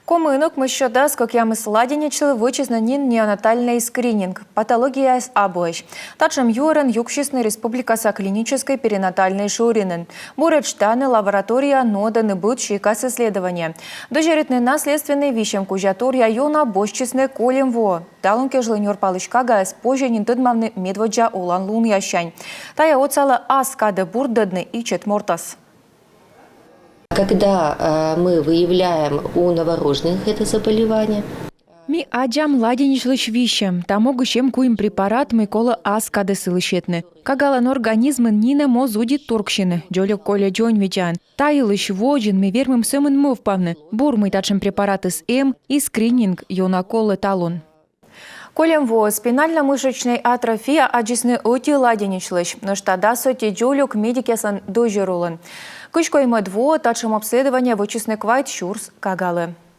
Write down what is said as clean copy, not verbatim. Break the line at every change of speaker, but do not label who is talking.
Комынок мы щода, сколько ямы сладенечил, вычезнанин неонатальный скрининг, патология с обоищ. Тачем юрен юкшисной республикаса клинической перинатальной шуринен. Бурят штаны лаборатория ноданы будущие касс исследования. Дожеретный наследственный вещем кужатория юна бощисны колем во. Талунке жленер палычкага с позже тыдмавны медводжа улан лун ящань. Тая оцала аскады бурдадны и четмортас.
Когда мы выявляем у новорожденных это заболевание,
Ми аджам ладенечлыш вищем, тому гущем куим препарат микола аскады сылышетны. Кагалан организмы нина мозуди туркшины, джолек коля джонь видян. Таилыш воджин ми вермым сымын мовпавны. Бурмый тачем препараты с и скрининг юнаколы талон. Колем во спинально-мышечной атрофия аджисны оти ладенечлыш, но штада соти джолек медикесан дожерулын. Кышкой мадво тачем обследование вычисны квайт шурс кагалы.